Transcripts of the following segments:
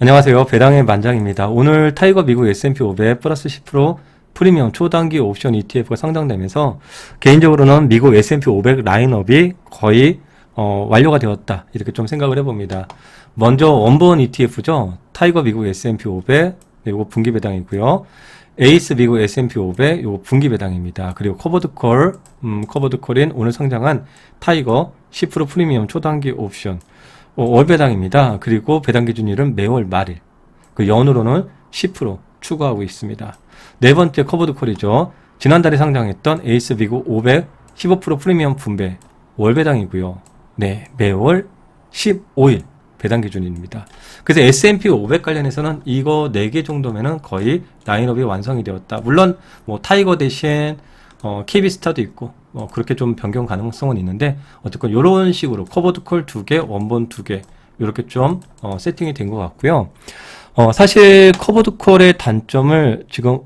안녕하세요. 배당의 만장입니다. 오늘 타이거 미국 S&P 500 플러스 10% 프리미엄 초단기 옵션 ETF가 상장되면서 개인적으로는 미국 S&P 500 라인업이 거의 완료가 되었다. 이렇게 좀 생각을 해봅니다. 먼저 원본 ETF죠. 타이거 미국 S&P 500 이거 분기 배당이고요. 에이스 미국 S&P 500 이거 분기 배당입니다. 그리고 커버드콜인 오늘 상장한 타이거 10% 프리미엄 초단기 옵션 월 배당입니다. 그리고 배당 기준일은 매월 말일. 그 연으로는 10% 추가하고 있습니다. 네 번째 커버드콜이죠. 지난달에 상장했던 에이스 미국 500 15% 프리미엄 분배 월 배당이고요. 네, 매월 15일 배당 기준입니다. 그래서 S&P 500 관련해서는 이거 4개 정도면은 거의 라인업이 완성이 되었다. 물론 뭐 타이거 대신 KB스타도 있고 그렇게 좀 변경 가능성은 있는데 어쨌건 이런 식으로 커버드콜 2개, 원본 2개 이렇게 좀 세팅이 된 것 같고요. 사실 커버드콜의 단점을 지금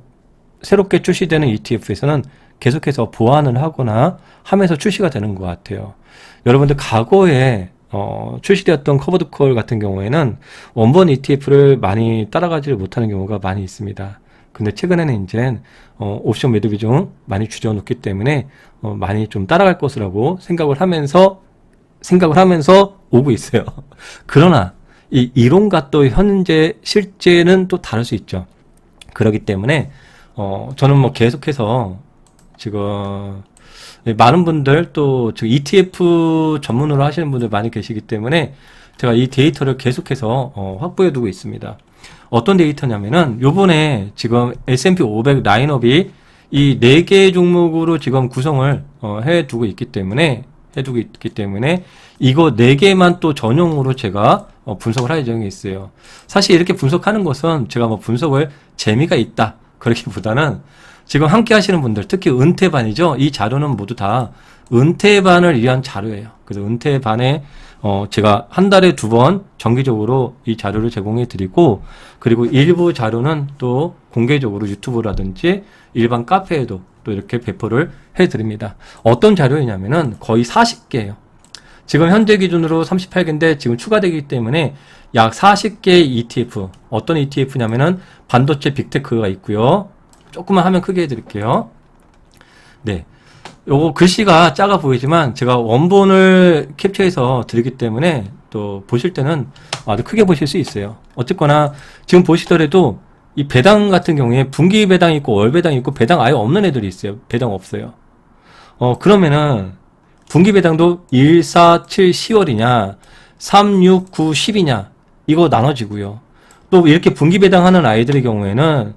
새롭게 출시되는 ETF에서는 계속해서 보완을 하거나 하면서 출시가 되는 것 같아요. 여러분들 과거에 출시되었던 커버드콜 같은 경우에는 원본 ETF를 많이 따라가지를 못하는 경우가 많이 있습니다. 근데 최근에는 이제 옵션 매도 비중 많이 줄여놓기 때문에 많이 좀 따라갈 것이라고 생각을 하면서 오고 있어요. 그러나 이 이론과 또 현재 실제는 또 다를 수 있죠. 그렇기 때문에 저는 뭐 계속해서 지금 많은 분들 또 지금 ETF 전문으로 하시는 분들 많이 계시기 때문에 제가 이 데이터를 계속해서 확보해 두고 있습니다. 어떤 데이터냐면은 요번에 지금 S&P 500 라인업이 이 4개 종목으로 지금 구성을 해두고 있기 때문에 이거 4개만 또 전용으로 제가 분석을 할 예정이 있어요. 사실 이렇게 분석하는 것은 제가 뭐 분석을 재미가 있다 그러기보다는 지금 함께 하시는 분들 특히 은퇴반이죠. 이 자료는 모두 다 은퇴반을 위한 자료예요. 그래서 은퇴반에 제가 한 달에 2번 정기적으로 이 자료를 제공해 드리고 그리고 일부 자료는 또 공개적으로 유튜브라든지 일반 카페에도 또 이렇게 배포를 해 드립니다. 어떤 자료이냐면은 거의 40개예요. 지금 현재 기준으로 38개인데 지금 추가되기 때문에 약 40개의 ETF. 어떤 ETF냐면은 반도체 빅테크가 있고요. 조금만 화면 크게 해드릴게요. 네. 요거 글씨가 작아 보이지만 제가 원본을 캡처해서 드리기 때문에 또 보실 때는 아주 크게 보실 수 있어요. 어쨌거나 지금 보시더라도 이 배당 같은 경우에 분기 배당 있고 월 배당 있고 배당 아예 없는 애들이 있어요. 배당 없어요. 그러면은 분기 배당도 1, 4, 7, 10월이냐 3, 6, 9, 10이냐 이거 나눠지고요. 또 이렇게 분기 배당하는 아이들의 경우에는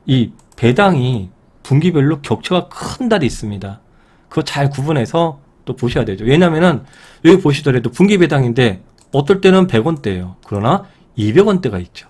이 배당이 분기별로 격차가 큰 달이 있습니다. 그거 잘 구분해서 또 보셔야 되죠. 왜냐면은 여기 보시더라도 분기 배당인데 어떨 때는 100원대예요. 그러나 200원대가 있죠.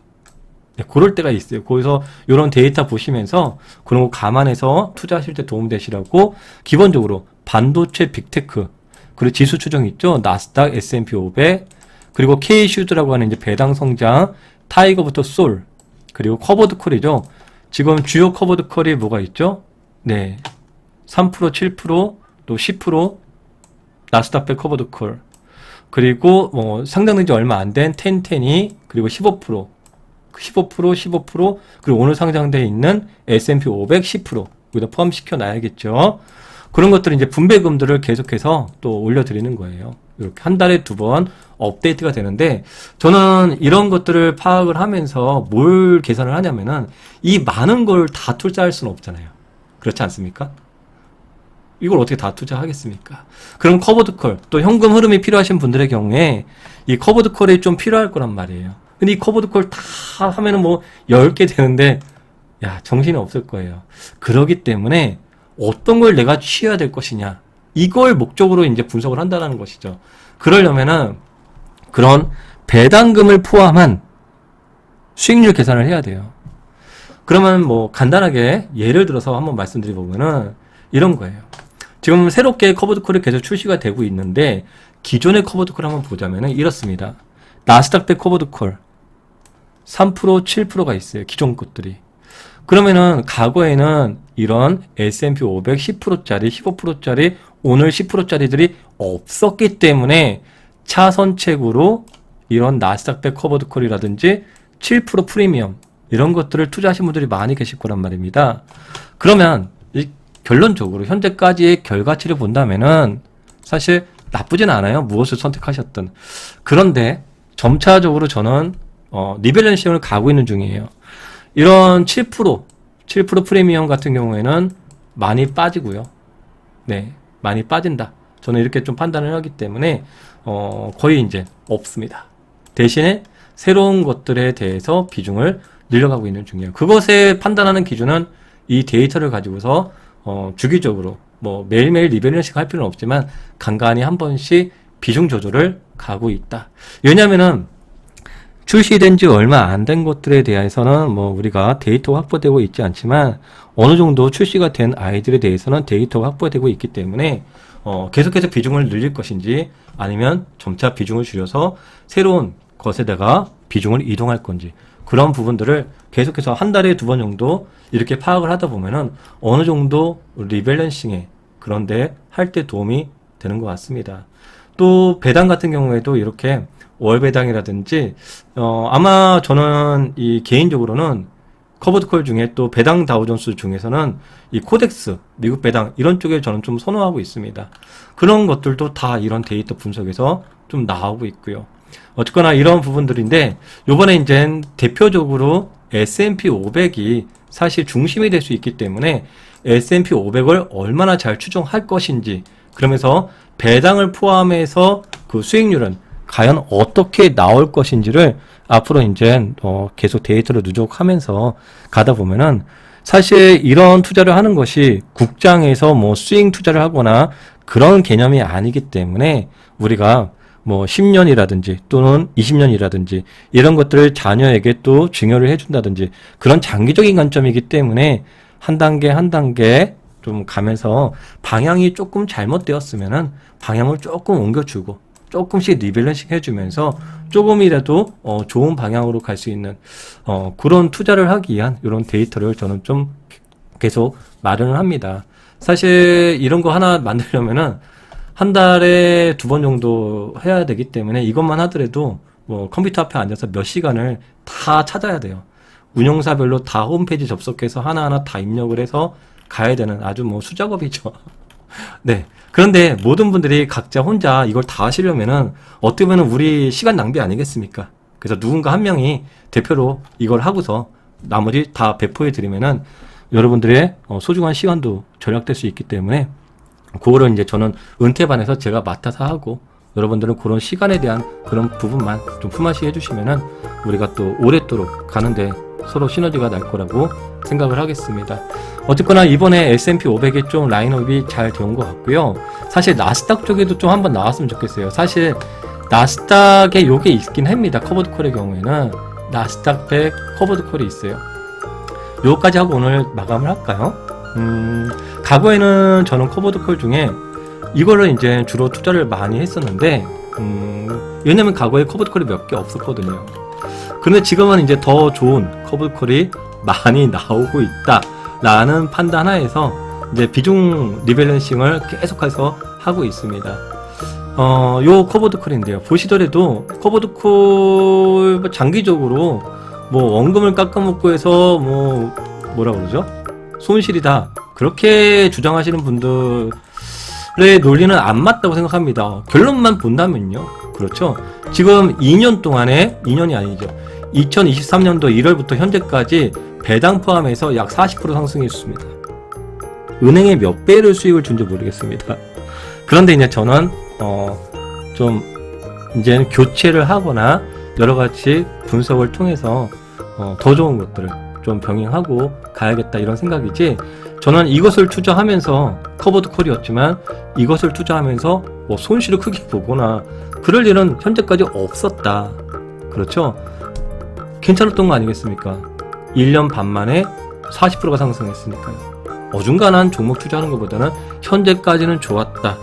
네, 그럴 때가 있어요. 거기서 이런 데이터 보시면서 그런 거 감안해서 투자하실 때 도움되시라고 기본적으로 반도체 빅테크 그리고 지수 추정 있죠. 나스닥, S&P 500 그리고 K슈드라고 하는 이제 배당 성장 타이거부터 솔 그리고 커버드콜이죠. 지금 주요 커버드콜이 뭐가 있죠? 네. 3%, 7%, 또 10% 나스닥백 커버드콜 그리고 뭐 상장된 지 얼마 안 된 텐텐이 그리고 15% 그리고 오늘 상장되어 있는 S&P 500 10% 여기다 포함시켜 놔야겠죠. 그런 것들을 이제 분배금들을 계속해서 또 올려드리는 거예요. 이렇게 한 달에 2번 업데이트가 되는데 저는 이런 것들을 파악을 하면서 뭘 계산을 하냐면은 이 많은 걸 다 투자할 수는 없잖아요. 그렇지 않습니까? 이걸 어떻게 다 투자하겠습니까? 그럼 커버드콜, 또 현금 흐름이 필요하신 분들의 경우에 이 커버드콜이 좀 필요할 거란 말이에요. 근데 이 커버드콜 다 하면은 뭐 10개 되는데 야 정신이 없을 거예요. 그러기 때문에 어떤 걸 내가 취해야 될 것이냐 이걸 목적으로 이제 분석을 한다는 것이죠. 그러려면은 그런 배당금을 포함한 수익률 계산을 해야 돼요. 그러면 뭐 간단하게 예를 들어서 한번 말씀드려보면은 이런 거예요. 지금 새롭게 커버드콜이 계속 출시가 되고 있는데 기존의 커버드콜 한번 보자면은 이렇습니다. 나스닥백 커버드콜 3%, 7%가 있어요. 기존 것들이. 그러면은 과거에는 이런 S&P 500 10%짜리, 15%짜리, 오늘 10%짜리들이 없었기 때문에 차선책으로 이런 나스닥백 커버드콜이라든지 7% 프리미엄 이런 것들을 투자하신 분들이 많이 계실 거란 말입니다. 그러면 결론적으로 현재까지의 결과치를 본다면은 사실 나쁘진 않아요. 무엇을 선택하셨든. 그런데 점차적으로 저는 리밸런싱을 가고 있는 중이에요. 이런 7% 프리미엄 같은 경우에는 많이 빠지고요. 네, 많이 빠진다. 저는 이렇게 좀 판단을 하기 때문에 거의 이제 없습니다. 대신에 새로운 것들에 대해서 비중을 늘려가고 있는 중이에요. 그것에 판단하는 기준은 이 데이터를 가지고서 주기적으로 뭐 매일매일 리밸런싱 할 필요는 없지만 간간히 한 번씩 비중 조절을 가고 있다. 왜냐면은 출시된 지 얼마 안 된 것들에 대해서는 뭐 우리가 데이터가 확보되고 있지 않지만 어느 정도 출시가 된 아이들에 대해서는 데이터가 확보되고 있기 때문에 계속해서 비중을 늘릴 것인지 아니면 점차 비중을 줄여서 새로운 것에다가 비중을 이동할 건지 그런 부분들을 계속해서 한 달에 2번 정도 이렇게 파악을 하다 보면은 어느 정도 리밸런싱에 그런데 할 때 도움이 되는 것 같습니다. 또 배당 같은 경우에도 이렇게 월 배당이라든지 아마 저는 이 개인적으로는 커버드 콜 중에 또 배당 다우존스 중에서는 이 코덱스 미국 배당 이런 쪽에 저는 좀 선호하고 있습니다. 그런 것들도 다 이런 데이터 분석에서 좀 나오고 있고요. 어쨌거나 이런 부분들인데 요번에 이제 대표적으로 S&P 500이 사실 중심이 될 수 있기 때문에 S&P 500을 얼마나 잘 추정할 것인지 그러면서 배당을 포함해서 그 수익률은 과연 어떻게 나올 것인지를 앞으로 이제 계속 데이터를 누적하면서 가다 보면은 사실 이런 투자를 하는 것이 국장에서 뭐 스윙 투자를 하거나 그런 개념이 아니기 때문에 우리가 뭐 10년이라든지 또는 20년이라든지 이런 것들을 자녀에게 또 증여를 해준다든지 그런 장기적인 관점이기 때문에 한 단계 한 단계 좀 가면서 방향이 조금 잘못되었으면은 방향을 조금 옮겨주고 조금씩 리밸런싱 해주면서 조금이라도 좋은 방향으로 갈 수 있는 그런 투자를 하기 위한 이런 데이터를 저는 좀 계속 마련을 합니다. 사실 이런 거 하나 만들려면은 한 달에 2번 정도 해야 되기 때문에 이것만 하더라도 뭐 컴퓨터 앞에 앉아서 몇 시간을 다 찾아야 돼요. 운영사별로 다 홈페이지 접속해서 하나하나 다 입력을 해서 가야 되는 아주 뭐 수작업이죠. 네. 그런데 모든 분들이 각자 혼자 이걸 다 하시려면은 어떻게 보면 우리 시간 낭비 아니겠습니까? 그래서 누군가 한 명이 대표로 이걸 하고서 나머지 다 배포해 드리면은 여러분들의 소중한 시간도 절약될 수 있기 때문에 그거를 이제 저는 은퇴반에서 제가 맡아서 하고 여러분들은 그런 시간에 대한 그런 부분만 좀 품앗이 해주시면은 우리가 또 오랫도록 가는데 서로 시너지가 날 거라고 생각을 하겠습니다. 어쨌거나 이번에 S&P 500이 좀 라인업이 잘 된 것 같고요. 사실 나스닥 쪽에도 좀 한번 나왔으면 좋겠어요. 사실 나스닥에 요게 있긴 합니다. 커버드 콜의 경우에는 나스닥 100 커버드 콜이 있어요. 요거까지 하고 오늘 마감을 할까요? 과거에는 저는 커버드 콜 중에 이거를 이제 주로 투자를 많이 했었는데 왜냐면 과거에 커버드 콜이 몇 개 없었거든요. 그런데 지금은 이제 더 좋은 커버드 콜이 많이 나오고 있다라는 판단 하에서 이제 비중 리밸런싱을 계속해서 하고 있습니다. 요 커버드 콜인데요. 보시더라도 커버드 콜 장기적으로 뭐 원금을 깎아먹고 해서 뭐라 그러죠? 손실이다. 그렇게 주장하시는 분들의 논리는 안 맞다고 생각합니다. 결론만 본다면요. 그렇죠. 지금 2년 동안에 2년이 아니죠. 2023년도 1월부터 현재까지 배당 포함해서 약 40% 상승했습니다. 은행에 몇 배를 수익을 준지 모르겠습니다. 그런데 이제 저는 좀 이제는 교체를 하거나 여러 가지 분석을 통해서 더 좋은 것들을 좀 병행하고 가야겠다 이런 생각이지 저는 이것을 투자하면서 커버드 콜이었지만 이것을 투자하면서 뭐 손실을 크게 보거나 그럴 일은 현재까지 없었다. 그렇죠? 괜찮았던 거 아니겠습니까? 1년 반 만에 40%가 상승했으니까요. 어중간한 종목 투자하는 것보다는 현재까지는 좋았다.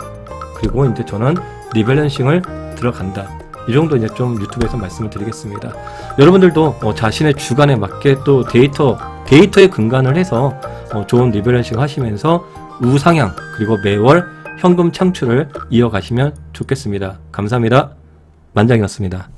그리고 이제 저는 리밸런싱을 들어간다. 이 정도 이제 좀 유튜브에서 말씀을 드리겠습니다. 여러분들도 자신의 주관에 맞게 또 데이터에 근간을 해서 좋은 리밸런싱 하시면서 우상향 그리고 매월 현금 창출을 이어가시면 좋겠습니다. 감사합니다. 만장이었습니다.